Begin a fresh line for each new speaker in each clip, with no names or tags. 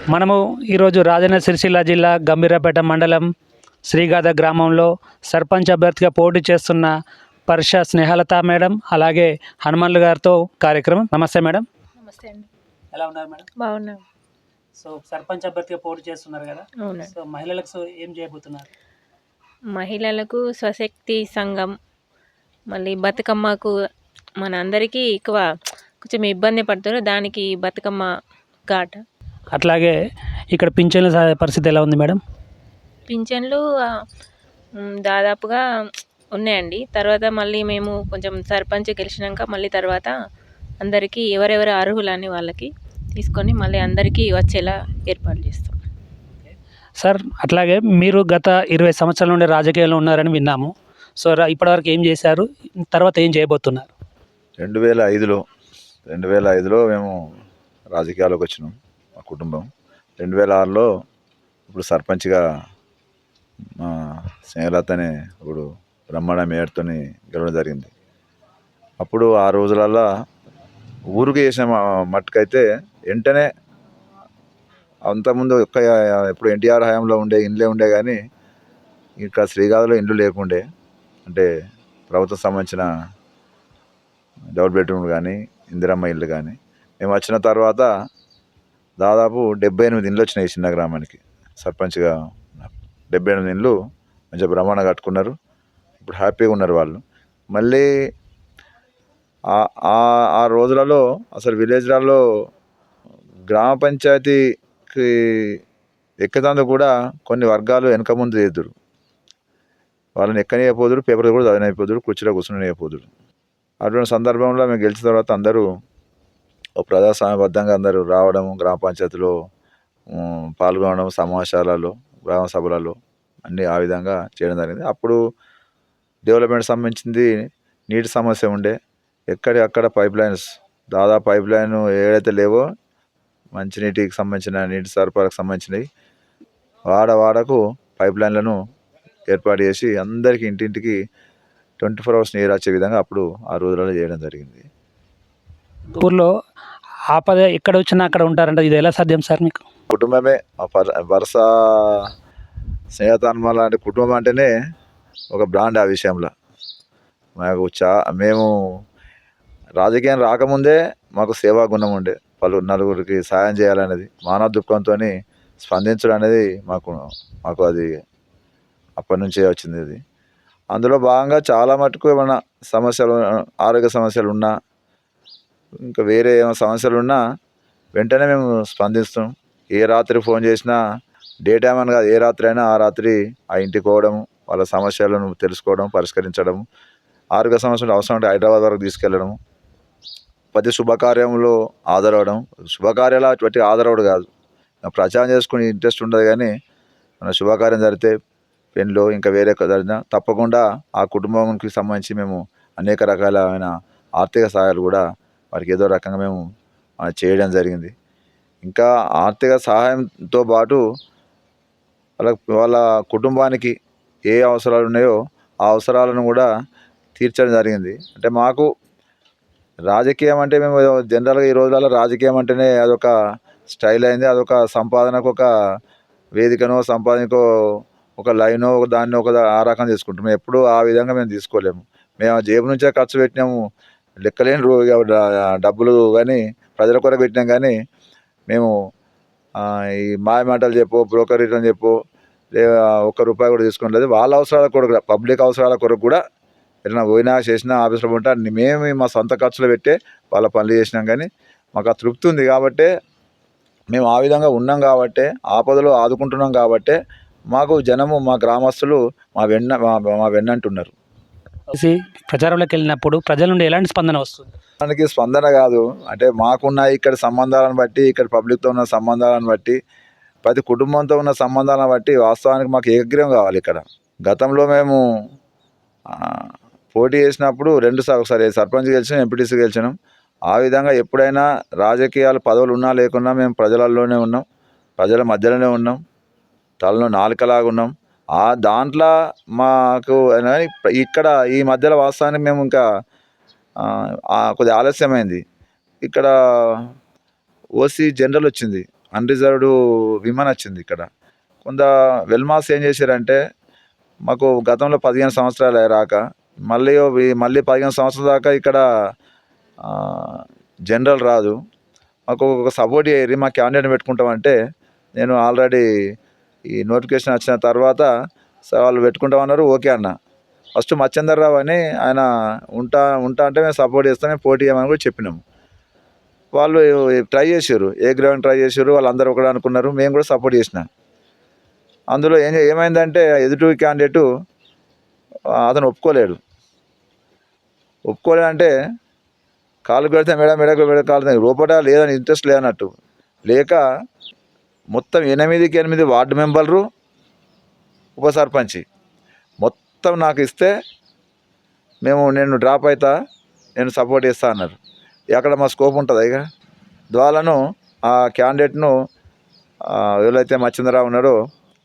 మనము ఈరోజు రాజన్న సిరిసిల్ల జిల్లా గంభీరాపేట మండలం శ్రీగాధ గ్రామంలో సర్పంచ్ అభ్యర్థిగా పోటీ చేస్తున్న పర్ష స్నేహలత మేడం అలాగే హనుమన్లు గారితో కార్యక్రమం. నమస్తే మేడం.
నమస్తే అండి.
ఎలా ఉన్నారు మేడం?
బాగున్నాం.
సో సర్పంచ్ అభ్యర్థిగా పోటీ చేస్తున్నారు కదా,
అవును.
సో మహిళలకు ఏం చేయబోతున్నారు?
మహిళలకు స్వశక్తి సంఘం, మళ్ళీ బతుకమ్మకు మన అందరికీ ఎక్కువ కొంచెం ఇబ్బంది పడుతున్నారు, దానికి బతుకమ్మ ఘాట్.
అట్లాగే ఇక్కడ పింఛన్ల పరిస్థితి ఎలా ఉంది మేడం?
పింఛన్లు దాదాపుగా ఉన్నాయండి. తర్వాత మళ్ళీ మేము కొంచెం సర్పంచ్ గెలిచినాక మళ్ళీ తర్వాత అందరికీ ఎవరెవరు అర్హులని వాళ్ళకి తీసుకొని మళ్ళీ అందరికీ వచ్చేలా ఏర్పాటు చేస్తాం.
సార్ అట్లాగే మీరు గత 20 సంవత్సరాల నుండి రాజకీయాల్లో ఉన్నారని విన్నాము. సో ఇప్పటివరకు ఏం చేశారు, తర్వాత ఏం చేయబోతున్నారు?
2005లో మేము రాజకీయాల్లోకి వచ్చినాం, మా కుటుంబం. 2006లో ఇప్పుడు సర్పంచ్గా మా స్నేహలతని ఇప్పుడు బ్రహ్మాండ మేయర్తో గెలవడం జరిగింది. అప్పుడు ఆ రోజులల్లో ఊరికి చేసిన మట్టుకైతే వెంటనే అంతకుముందు ఎప్పుడు ఎన్టీఆర్ హయాంలో ఇండ్లే ఉండే కానీ ఇంకా శ్రీగాధలో ఇండ్లు లేకుండే. అంటే ప్రభుత్వం సంబంధించిన డబుల్ బెడ్రూమ్లు కానీ ఇందిరమ్మ ఇల్లు కానీ. మేము వచ్చిన తర్వాత దాదాపు 78 ఇండ్లు వచ్చినాయి చిన్న గ్రామానికి. సర్పంచ్గా 78 ఇండ్లు మంచిగా బ్రహ్మాండంగా కట్టుకున్నారు. ఇప్పుడు హ్యాపీగా ఉన్నారు వాళ్ళు. మళ్ళీ ఆ రోజులలో అసలు విలేజ్లలో గ్రామ పంచాయతీకి ఎక్కదందుకు కూడా కొన్ని వర్గాలు వెనక ముందు చేద్దురు. వాళ్ళని ఎక్కనియపోదురు, పేపర్ కూడా చదివినైపోదురు, కుర్చీలో కూర్చునిపోదురు. అటువంటి సందర్భంలో మేము గెలిచిన తర్వాత అందరూ ప్రజాస్వామ్యబద్ధంగా అందరూ రావడం, గ్రామ పంచాయతీలో పాల్గొనడం, సమావేశాలలో, గ్రామ సభలలో అన్నీ ఆ విధంగా చేయడం జరిగింది. అప్పుడు డెవలప్మెంట్ సంబంధించింది నీటి సమస్య ఉండే. ఎక్కడికక్కడ పైప్ లైన్స్, దాదాపు పైప్ లైన్ ఏదైతే లేవో మంచినీటికి సంబంధించిన నీటి సరఫరాకు సంబంధించినవి వాడకు పైప్ లైన్లను ఏర్పాటు చేసి అందరికీ ఇంటింటికి 24 hours నీరు వచ్చే విధంగా అప్పుడు ఆ రోజులలో చేయడం జరిగింది.
ఊర్లో ఆపద ఎక్కడ వచ్చినా అక్కడ ఉంటారంట, ఇది ఎలా సాధ్యం సార్ మీకు?
కుటుంబమే వరుస స్నేహతాన్మ లాంటి కుటుంబం అంటేనే ఒక బ్రాండ్. ఆ విషయంలో మాకు మేము రాజకీయం రాకముందే మాకు సేవా గుణం ఉండే. నలుగురికి సాయం చేయాలనేది, మానవ దుఃఖంతో స్పందించడం అనేది మాకు అది అప్పటి నుంచే వచ్చింది. అది అందులో భాగంగా చాలా మటుకు ఏమైనా సమస్యలు, ఆరోగ్య సమస్యలు ఉన్నా, ఇంకా వేరే ఏమైనా సమస్యలు ఉన్నా వెంటనే మేము స్పందిస్తాం. ఏ రాత్రి ఫోన్ చేసినా, డే టైం అని కాదు, ఏ రాత్రి అయినా ఆ రాత్రి ఆ ఇంటికి పోవడం, వాళ్ళ సమస్యలను తెలుసుకోవడం, పరిష్కరించడం. ఆరోగ్య సమస్యలు అవసరం ఉంటే హైదరాబాద్ వరకు తీసుకెళ్ళడం, ప్రతి శుభకార్యంలో హాజరవడం. శుభకార్యాలు అటువంటి హాజరవడం కాదు, ప్రచారం చేసుకుని ఇంట్రెస్ట్ ఉండదు. కానీ మన శుభకార్యం జరిగితే, పెళ్ళిలో ఇంకా వేరే జరిగినా తప్పకుండా ఆ కుటుంబానికి సంబంధించి మేము అనేక రకాలైన ఆర్థిక సహాయాలు కూడా వారికి ఏదో రకంగా మేము చేయడం జరిగింది. ఇంకా ఆర్థిక సహాయంతో పాటు వాళ్ళ కుటుంబానికి ఏ అవసరాలు ఉన్నాయో ఆ అవసరాలను కూడా తీర్చడం జరిగింది. అంటే మాకు రాజకీయం అంటే మేము జనరల్గా ఈ రోజులలో రాజకీయం అంటేనే అదొక స్టైల్ అయింది. అదొక సంపాదనకు ఒక వేదికనో, సంపాదనకో ఒక లైనో, ఒక దాన్ని ఆ రకం తీసుకుంటాం. మేము ఎప్పుడూ ఆ విధంగా మేము తీసుకోలేము. మేము ఆ జేబు నుంచే ఖర్చు పెట్టినాము, లెక్కలేని డబ్బులు కానీ ప్రజల కొరకు పెట్టినాం. కానీ మేము ఈ మాయ మాటలు చెప్పు, బ్రోకర్ రిటర్న్ చెప్పు, లేదా ₹1 కూడా తీసుకోలేదు. వాళ్ళ అవసరాల కొరకు, పబ్లిక్ అవసరాల కొరకు కూడా ఏదైనా పోయినా చేసినా ఆఫీసులో ఉంటే మేము మా సొంత ఖర్చులు పెట్టే వాళ్ళ పనులు చేసినాం. కానీ మాకు ఆ తృప్తి ఉంది కాబట్టే, మేము ఆ విధంగా ఉన్నాం కాబట్టే, ఆపదలో ఆదుకుంటున్నాం కాబట్టే మాకు జనము, మా గ్రామస్తులు మా వెన్నంటున్నారు.
ప్రచారంలోకి వెళ్ళినప్పుడు ప్రజల నుండి ఎలాంటి స్పందన వస్తుంది?
దానికి స్పందన కాదు, అంటే మాకున్న ఇక్కడ సంబంధాలను బట్టి, ఇక్కడ పబ్లిక్తో ఉన్న సంబంధాలను బట్టి, ప్రతి కుటుంబంతో ఉన్న సంబంధాలను బట్టి వాస్తవానికి మాకు ఏకగ్రీవం కావాలి. ఇక్కడ గతంలో మేము పోటీ చేసినప్పుడు 2 సార్లు, ఒకసారి సర్పంచ్ గెలిచినాం, ఎంపీటీసీ గెలిచినాం. ఆ విధంగా ఎప్పుడైనా రాజకీయాలు పదవులు ఉన్నా లేకున్నా మేము ప్రజలలోనే ఉన్నాం, ప్రజల మధ్యలోనే ఉన్నాం, తలలో నాలుకలాగా ఉన్నాం. దాంట్లో మాకు ఇక్కడ ఈ మధ్యలో వాస్తవానికి మేము ఇంకా కొద్దిగా ఆలస్యమైంది. ఇక్కడ ఓసీ జనరల్ వచ్చింది. అన్రిజర్వ్డ్ విమెన్ వచ్చింది ఇక్కడ. కొంత వెల్మాస్ ఏం చేశారంటే మాకు గతంలో 15 సంవత్సరాలు రాక మళ్ళీ 15 సంవత్సరాల దాకా ఇక్కడ జనరల్ రాదు, మాకు ఒక సపోర్ట్ చేయరు, మా క్యాండిడేట్ పెట్టుకుంటామంటే నేను ఆల్రెడీ ఈ నోటిఫికేషన్ వచ్చిన తర్వాత వాళ్ళు పెట్టుకుంటామన్నారు. ఓకే అన్న. ఫస్ట్ మచ్చేందర్ రావు అని ఆయన ఉంటా అంటే మేము సపోర్ట్ చేస్తాం, మేము పోటీ చేయమని కూడా చెప్పినాము. వాళ్ళు ట్రై చేశారు, ఏ గ్రౌండ్ ట్రై చేశారు, వాళ్ళందరూ ఒకటే అనుకున్నారు, మేము కూడా సపోర్ట్ చేసినాం. అందులో ఏమైందంటే ఎదుటి క్యాండిడేటు అతను ఒప్పుకోలేదంటే కాలు పెడితే మెడ కాలు లోపల లేదని ఇంట్రెస్ట్ లేదన్నట్టు లేక మొత్తం 8 వార్డు మెంబర్లు ఉప సర్పంచి మొత్తం నాకు ఇస్తే నేను డ్రాప్ అవుతా, నేను సపోర్ట్ చేస్తా అన్నారు. అక్కడ మా స్కోప్ ఉంటుంది ఇక ద్వాలను ఆ క్యాండిడేట్ను ఎవరైతే మచ్చేంద్రరావు ఉన్నాడో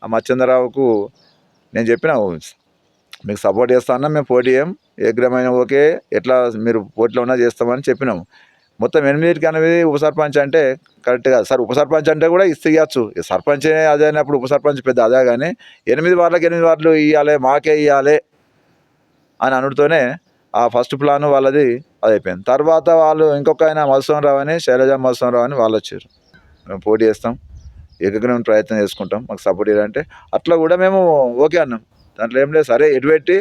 ఆ మచ్చేంద్రరావుకు నేను చెప్పిన మీకు సపోర్ట్ చేస్తా అన్నా, మేము పోటీ చేయం, ఏ గ్రహమైన ఓకే, ఎట్లా మీరు పోటీలో ఉన్నా చేస్తామని చెప్పినాము. మొత్తం 8 ఉప సర్పంచ్ అంటే కరెక్ట్ కాదు సార్. ఉప సర్పంచ్ అంటే కూడా ఇవ్వచ్చు, సర్పంచే అదే అయినప్పుడు ఉప సర్పంచ్ పెద్ద అదే, కానీ 8 వార్డులు ఇవ్వాలి, మాకే ఇవ్వాలి అని అనుడితోనే ఆ ఫస్ట్ ప్లాన్ వాళ్ళది అది అయిపోయింది. తర్వాత వాళ్ళు ఇంకొక ఆయన మధుసూదనరావు అని, శైలజ మధుసూదనరావు అని వాళ్ళు వచ్చారు. మేము పోటీ చేస్తాం, ఏకగ్రహం ప్రయత్నం చేసుకుంటాం, మాకు సపోర్ట్ చేయాలంటే అట్లా కూడా మేము ఓకే అన్నాం. దాంట్లో ఏం లేదు, సరే ఎటు పెట్టి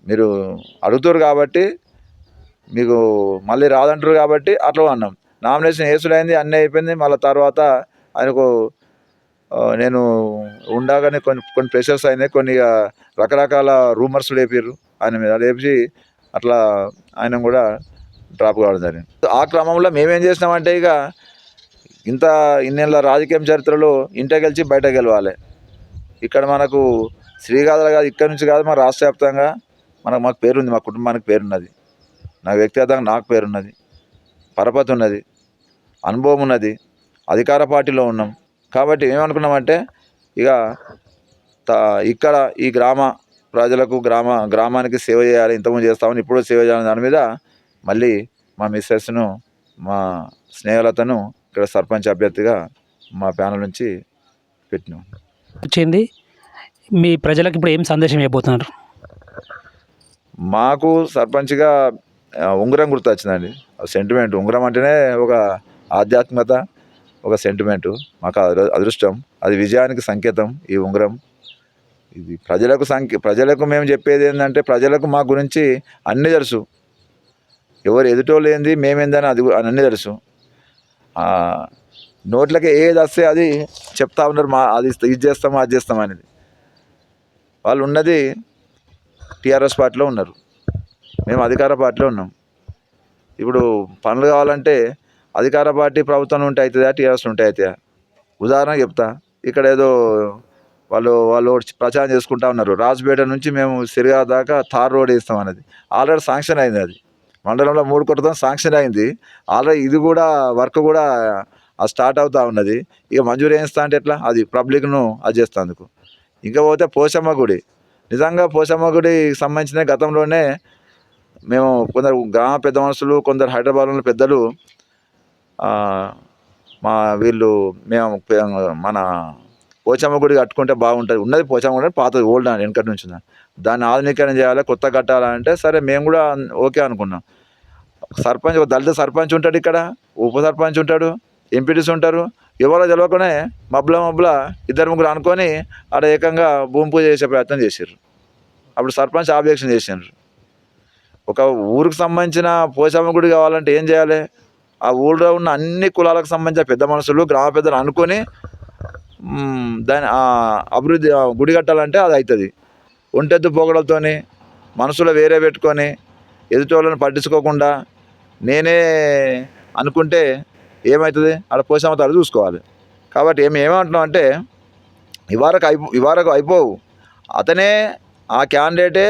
మీరు అడుగుతారు కాబట్టి మీకు మళ్ళీ రాదంటారు కాబట్టి అట్లా అన్నాం. నామినేషన్ వేసుడైంది, అన్నీ అయిపోయింది. మళ్ళీ తర్వాత ఆయనకు నేను ఉండగానే కొన్ని ప్రెషర్స్ అయినాయి, కొన్ని రకరకాల రూమర్స్ లేపారు ఆయన మీద, లేపి అట్లా ఆయన కూడా డ్రాప్ కావడం జరిగింది. ఆ క్రమంలో మేమేం చేసినామంటే ఇక ఇన్నేళ్ళ రాజకీయం చరిత్రలో ఇంట గెలిచి బయట గెలవాలి. ఇక్కడ మనకు శ్రీగాధలు కాదు, ఇక్కడ నుంచి కాదు, మన రాష్ట్ర వ్యాప్తంగా మాకు పేరుంది, మా కుటుంబానికి పేరున్నది, నాకు వ్యక్తిగతంగా నాకు పేరున్నది, పరపతి ఉన్నది, అనుభవం ఉన్నది, అధికార పార్టీలో ఉన్నాం. కాబట్టి ఏమనుకున్నామంటే ఇక ఇక్కడ ఈ గ్రామ ప్రజలకు గ్రామానికి సేవ చేయాలి, ఇంతకుముందు చేస్తామని ఇప్పుడు సేవ చేయాలని దాని మీద మళ్ళీ మా మిస్సెస్ను, మా స్నేహలతను ఇక్కడ సర్పంచ్ అభ్యర్థిగా మా ప్యానల్ నుంచి పెట్టినాం.
వచ్చింది. మీ ప్రజలకు ఇప్పుడు ఏం సందేశం ఇవ్వబోతున్నారు?
మాకు సర్పంచ్గా ఉంగరం గుర్తు వచ్చిందండి. సెంటిమెంట్, ఉంగరం అంటేనే ఒక ఆధ్యాత్మికత, ఒక సెంటిమెంటు, మాకు అదృష్టం, అది విజయానికి సంకేతం. ఈ ఉంగరం ఇది ప్రజలకు మేము చెప్పేది ఏంటంటే, ప్రజలకు మా గురించి అన్నీ తెలుసు, ఎవరు ఎదుటోళ్ళు ఏంది మేమేందని అది అన్నీ తెలుసు. నోట్లకి ఏది వస్తే అది చెప్తా ఉన్నారు, అది ఇది చేస్తాము అది చేస్తాం అనేది. వాళ్ళు ఉన్నది టీఆర్ఎస్ పార్టీలో ఉన్నారు, మేము అధికార పార్టీలో ఉన్నాం. ఇప్పుడు పనులు కావాలంటే అధికార పార్టీ ప్రభుత్వం ఉంటే అవుతుందా, టీఆర్ఎస్ ఉంటే అవుతుందా? ఉదాహరణ చెప్తా, ఇక్కడ ఏదో వాళ్ళు ప్రచారం చేసుకుంటా ఉన్నారు, రాజుపేట నుంచి మేము సిరిగా దాకా తార్ రోడ్ వేస్తాం అనేది. ఆల్రెడీ శాంక్షన్ అయింది, అది మండలంలో 3 కోట్లతో శాంక్షన్ అయింది ఆల్రెడీ. ఇది కూడా వర్క్ కూడా స్టార్ట్ అవుతూ ఉన్నది. ఇక మంజూరు చేస్తా అంటే ఎట్లా, అది పబ్లిక్ను అది చేస్తేందుకు. ఇంకా పోతే పోచమ్మ గుడి, నిజంగా పోచమ్మ గుడికి సంబంధించిన గతంలోనే మేము కొందరు గ్రామ పెద్ద మనుషులు, కొందరు హైదరాబాద్లో పెద్దలు మేము మన పోచమ్మ గుడి కట్టుకుంటే బాగుంటుంది, ఉన్నది పోచమ్మ గుడి పాతది, ఓల్డ్ అని వెనకటి నుంచి దాన్ని ఆధునీకరణ చేయాలి, కొత్త కట్టాలంటే సరే మేము కూడా ఓకే అనుకున్నాం. సర్పంచ్, ఒక దళిత సర్పంచ్ ఉంటాడు ఇక్కడ, ఉప సర్పంచ్ ఉంటాడు, ఎంపీటీస్ ఉంటారు, ఎవరో తెలియకనే మబ్బుల 2-3 అనుకొని ఆడ ఏకంగా భూమి పూజ చేసే ప్రయత్నం చేశారు. అప్పుడు సర్పంచ్ ఆబ్జెక్షన్ చేశారు. ఒక ఊరికి సంబంధించిన పోచమ్మ గుడి కావాలంటే ఏం చేయాలి, ఆ ఊళ్ళో ఉన్న అన్ని కులాలకు సంబంధించిన పెద్ద మనుషులు, గ్రామ పెద్దలు అనుకొని దాని అభివృద్ధి గుడి కట్టాలంటే అది అవుతుంది. ఒంటెద్దు పోగడలతోని మనసులో వేరే పెట్టుకొని ఎదుటోళ్ళని పట్టించుకోకుండా నేనే అనుకుంటే ఏమవుతుంది, ఆడ పోచమ్మ తల్లి చూసుకోవాలి. కాబట్టి ఏమంటున్నాం అంటే ఇవారకు అయిపోవు, అతనే ఆ క్యాండిడేటే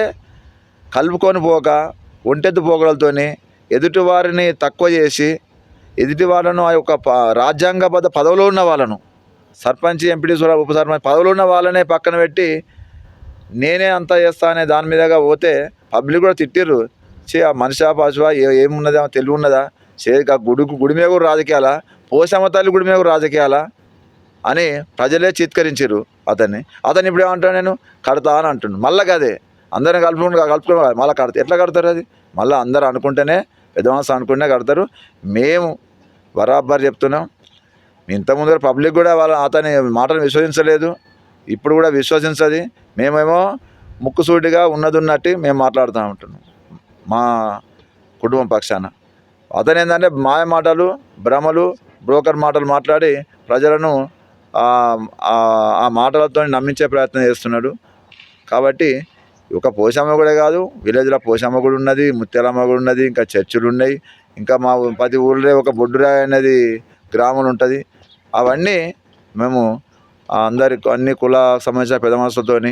కలుపుకొని పోక ఒంటెద్దు పోగడలతోని ఎదుటి వారిని తక్కువ చేసి, ఎదుటి వాళ్ళను ఆ యొక్క రాజ్యాంగబద్ధ పదవిలో ఉన్న వాళ్ళను, సర్పంచ్, ఎంపీటీ, ఉప సర్పంచ్ పదవిలో ఉన్న వాళ్ళనే పక్కన పెట్టి నేనే అంతా చేస్తా అనే దాని మీదగా పోతే పబ్లిక్ కూడా తిట్టిర్రు. ఆ మనిషా పశువా ఏమున్నదా, తెలివి ఉన్నదా, గుడి మీద కూడా రాజకీయాల పోషమ్మ తల్లి గుడి మీద రాజకీయాలా అని ప్రజలే చిత్కరించారు అతన్ని ఇప్పుడు ఏమంటాను నేను కడతా అని అంటున్నాను. మళ్ళీ అదే అందరిని కలుపుకుని మళ్ళీ కడతా ఎట్లా కడతారు? అది మళ్ళీ అందరూ అనుకుంటేనే పెద్ద మనసు అనుకుంటేనే కడతారు. మేము బరాబర్ చెప్తున్నాం. ఇంతకుముందు పబ్లిక్ కూడా అతని మాటను విశ్వసించలేదు, ఇప్పుడు కూడా విశ్వసించది. మేమేమో ముక్కుసూటిగా ఉన్నట్టు మేము మాట్లాడుతూ ఉంటున్నాం మా కుటుంబం పక్షాన. అతను ఏంటంటే మాయ మాటలు, భ్రమలు, బ్రోకర్ మాటలు మాట్లాడి ప్రజలను ఆ మాటలతో నమ్మించే ప్రయత్నం చేస్తున్నాడు. కాబట్టి ఒక పోషమ్మ కూడా కాదు, విలేజ్లో పోషమ్మ కూడా ఉన్నది, ముత్యాలమ్మ కూడా ఉన్నది, ఇంకా చర్చిలు ఉన్నాయి, ఇంకా మా ప్రతి ఊళ్ళో ఒక బొడ్డురాయి అనేది గ్రామం ఉంటుంది. అవన్నీ మేము అందరికి అన్ని కుల సంబంధించిన పెద్ద మనసులతోని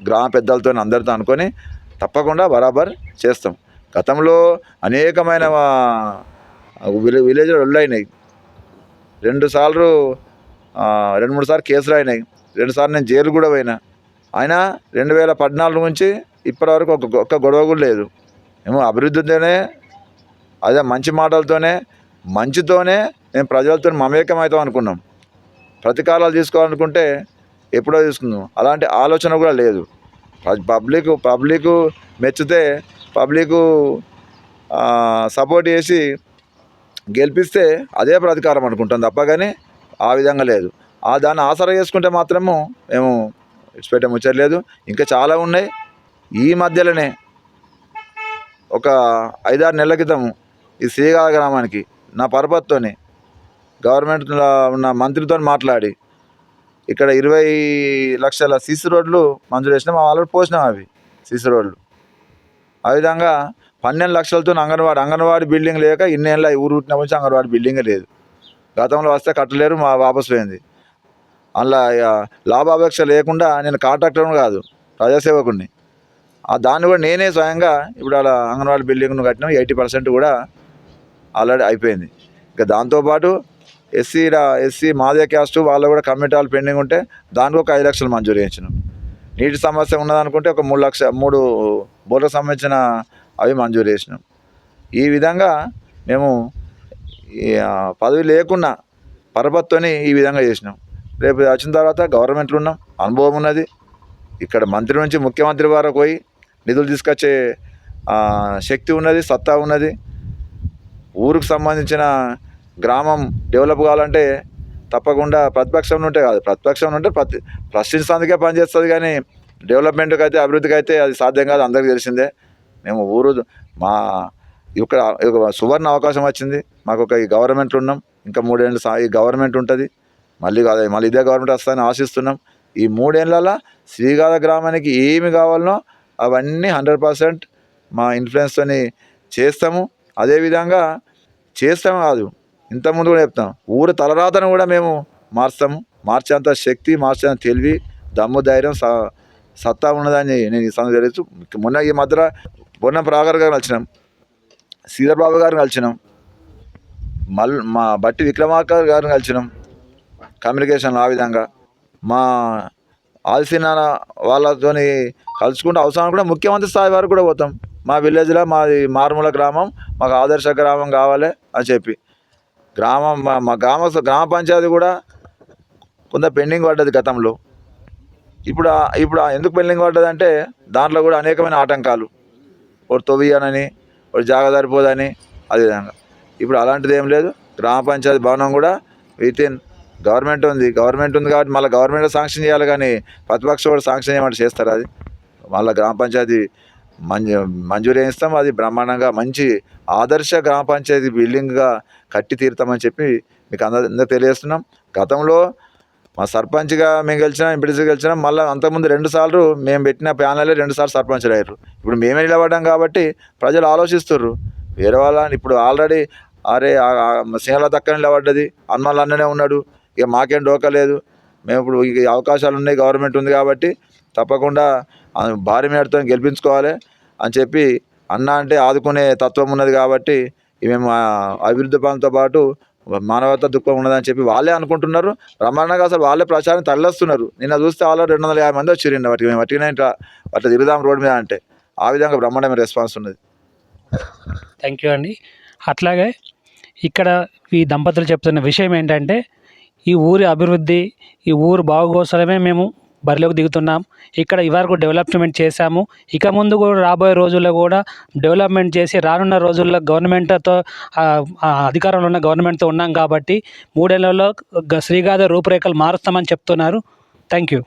గ్రామ పెద్దలతో అందరితో అనుకొని తప్పకుండా బరాబర్ చేస్తాం. గతంలో అనేకమైన విలేజ్లో అయినాయి. 2 సార్లు 2-3 సార్లు కేసులు అయినాయి. 2 సార్లు నేను జైలు కూడా పోయినా. అయినా 2014 నుంచి ఇప్పటివరకు ఒక్క గొడవ కూడా లేదు. మేము అభివృద్ధితోనే, అదే మంచి మాటలతోనే, మంచితోనే మేము ప్రజలతో మమేకమవుతాం అనుకున్నాం. ప్రతీకారాలు తీసుకోవాలనుకుంటే ఎప్పుడో తీసుకుందాం. అలాంటి ఆలోచన కూడా లేదు. పబ్లిక్ మెచ్చితే పబ్లిక్ సపోర్ట్ చేసి గెలిపిస్తే అదే ప్రతీకారం అనుకుంటాం తప్ప కానీ ఆ విధంగా లేదు. దాన్ని ఆసరా చేసుకుంటే మాత్రము మేము ఇచ్చిపెట్టే ముచ్చట్లేదు. ఇంకా చాలా ఉన్నాయి. ఈ మధ్యలోనే ఒక 5-6 నెలల క్రితం ఈ శ్రీగాధ గ్రామానికి నా పరపతితోని గవర్నమెంట్లో ఉన్న మంత్రితో మాట్లాడి ఇక్కడ 20 లక్షల సీసీ రోడ్లు మంజూరు చేసినాం. ఆల్రెడీ పోసినాం అవి సీసీ రోడ్లు. ఆ విధంగా 12 లక్షలతో అంగన్వాడీ బిల్డింగ్ లేక ఇన్నేళ్ళ ఊరు పుట్టిన నుంచి అంగన్వాడీ బిల్డింగే లేదు. గతంలో వస్తే కట్టలేరు, వాపసు పోయింది. అందులో లాభాపేక్ష లేకుండా నేను కాంట్రాక్టర్ను కాదు, ప్రజాసేవకుడిని. దాన్ని కూడా నేనే స్వయంగా ఇప్పుడు అలా అంగన్వాడీ బిల్డింగ్ను కట్టినాం. 80% కూడా ఆల్రెడీ అయిపోయింది. ఇంకా దాంతోపాటు ఎస్సీ మాదే క్యాస్ట్ వాళ్ళు కూడా కమిటీలు పెండింగ్ ఉంటే దానికి ఒక 5 లక్షలు మంజూరు చేయించినాం. నీటి సమస్య ఉన్నదనుకుంటే ఒక 3 బోర్లకు సంబంధించిన అవి మంజూరు చేసినాం. ఈ విధంగా మేము పదవి లేకున్నా పరపతితోని ఈ విధంగా చేసినాం. రేపు వచ్చిన తర్వాత గవర్నమెంట్లో ఉన్నాం, అనుభవం ఉన్నది. ఇక్కడ మంత్రి నుంచి ముఖ్యమంత్రి వరకు పోయి నిధులు తీసుకొచ్చే శక్తి ఉన్నది, సత్తా ఉన్నది. ఊరికి సంబంధించిన గ్రామం డెవలప్ కావాలంటే తప్పకుండా ప్రతిపక్షం ఉంటే కాదు, ప్రతిపక్షం ఉంటే ప్రశ్నించడానికే పనిచేస్తుంది. కానీ డెవలప్మెంట్కి అయితే, అభివృద్ధికి అయితే అది సాధ్యం కాదు, అందరికీ తెలిసిందే. మేము మా ఇక్కడ సువర్ణ అవకాశం వచ్చింది మాకు. ఒక ఈ గవర్నమెంట్లో ఉన్నాం, ఇంకా 3 ఏళ్ళు ఈ గవర్నమెంట్ ఉంటుంది. మళ్ళీ ఇదే గవర్నమెంట్ వస్తుందని ఆశిస్తున్నాం. ఈ 3 ఏళ్ళలో శ్రీగాధ గ్రామానికి ఏమి కావాలనో అవన్నీ 100% మా ఇన్ఫ్లుయెన్స్తో చేస్తాము. అదేవిధంగా చేస్తాము కాదు, ఇంతకుముందు కూడా చెప్తాం, ఊరు తలరాతను కూడా మేము మార్చాము. మార్చేంత శక్తి, మార్చేంత తెలివి, దమ్ము, ధైర్యం, సత్తా ఉన్నదని నేను ఈ సంగతి తెలుసు. మొన్న ఈ మధ్యలో పొన్నం ప్రభాకర్ గారిని కలిసినాం, శ్రీధర్ బాబు గారిని కలిసినాం, మా బట్టి విక్రమార్క గారిని కలిసినాం. కమ్యూనికేషన్ ఆ విధంగా మా ఆదిశీనాన వాళ్ళతోని కలుసుకుంటూ అవసరం కూడా ముఖ్యమంత్రి స్థాయి వరకు కూడా పోతాం. మా విలేజ్లో మాది మారుమూల గ్రామం, మాకు ఆదర్శ గ్రామం కావాలి అని చెప్పి మా గ్రామ పంచాయతీ కూడా కొంత పెండింగ్ పడ్డది గతంలో. ఇప్పుడు ఎందుకు పెండింగ్ పడ్డదంటే దాంట్లో కూడా అనేకమైన ఆటంకాలు, ఒకటి తొవ్వియనని, ఒకటి జాగా సరిపోదని. అదేవిధంగా ఇప్పుడు అలాంటిది ఏం లేదు. గ్రామ పంచాయతీ భవనం కూడా వితిన్ గవర్నమెంట్ ఉంది కాబట్టి మళ్ళీ గవర్నమెంట్ శాంక్షన్ చేయాలి. కానీ ప్రతిపక్షం కూడా శాంక్షన్ చేయమంటే చేస్తారు. అది మళ్ళీ గ్రామ పంచాయతీ మంజూరు చేయిస్తాం. అది బ్రహ్మాండంగా మంచి ఆదర్శ గ్రామ పంచాయతీ బిల్డింగ్గా కట్టి తీరుతామని చెప్పి మీకు అందరూ తెలియజేస్తున్నాం. గతంలో మా సర్పంచ్గా మేము గెలిచినాం, ఎంపీటీసీ గెలిచినాం. మళ్ళీ అంతకుముందు 2 సార్లు మేము పెట్టిన ప్యానెలే 2 సార్లు సర్పంచ్లు అయ్యారు. ఇప్పుడు మేమే నిలబడ్డాం కాబట్టి ప్రజలు ఆలోచిస్తుర్రు. వేరే వాళ్ళని ఇప్పుడు ఆల్రెడీ సింహలత అక్క నిలబడ్డది, హనుమాన్లు అన్ననే ఉన్నాడు. ఇక మాకేం డోకలేదు. మేము ఇప్పుడు ఈ అవకాశాలు ఉన్నాయి, గవర్నమెంట్ ఉంది కాబట్టి తప్పకుండా భారీ మేరతో గెలిపించుకోవాలి అని చెప్పి అన్న అంటే ఆదుకునే తత్వం ఉన్నది. కాబట్టి మేము అభివృద్ధి పనులతో పాటు మానవతా దుఃఖం ఉన్నదని చెప్పి వాళ్ళే అనుకుంటున్నారు. బ్రహ్మాండంగా అసలు వాళ్ళే ప్రచారం తరలిస్తున్నారు. నిన్న చూస్తే ఆల్రెడీ 250 మంది వచ్చిండు వాటికి అట్లా తిరుగుదాం రోడ్డు మీద అంటే. ఆ విధంగా బ్రహ్మాండమైన రెస్పాన్స్ ఉన్నది.
థ్యాంక్ యూ అండి. అట్లాగే ఇక్కడ ఈ దంపతులు చెప్తున్న విషయం ఏంటంటే ఈ ఊరి అభివృద్ధి, ఈ ఊరు బాగు కోసమే మేము బరిలోకి దిగుతున్నాం. ఇక్కడ ఇవరకు డెవలప్మెంట్ చేశాము. ఇక ముందు కూడా రాబోయే రోజుల్లో కూడా డెవలప్మెంట్ చేసి రానున్న రోజుల్లో గవర్నమెంట్తో అధికారంలో ఉన్న గవర్నమెంట్తో ఉన్నాం కాబట్టి 3 ఏళ్లలో శ్రీగాధ రూపురేఖలు మారుస్తామని చెప్తున్నారు. Thank you.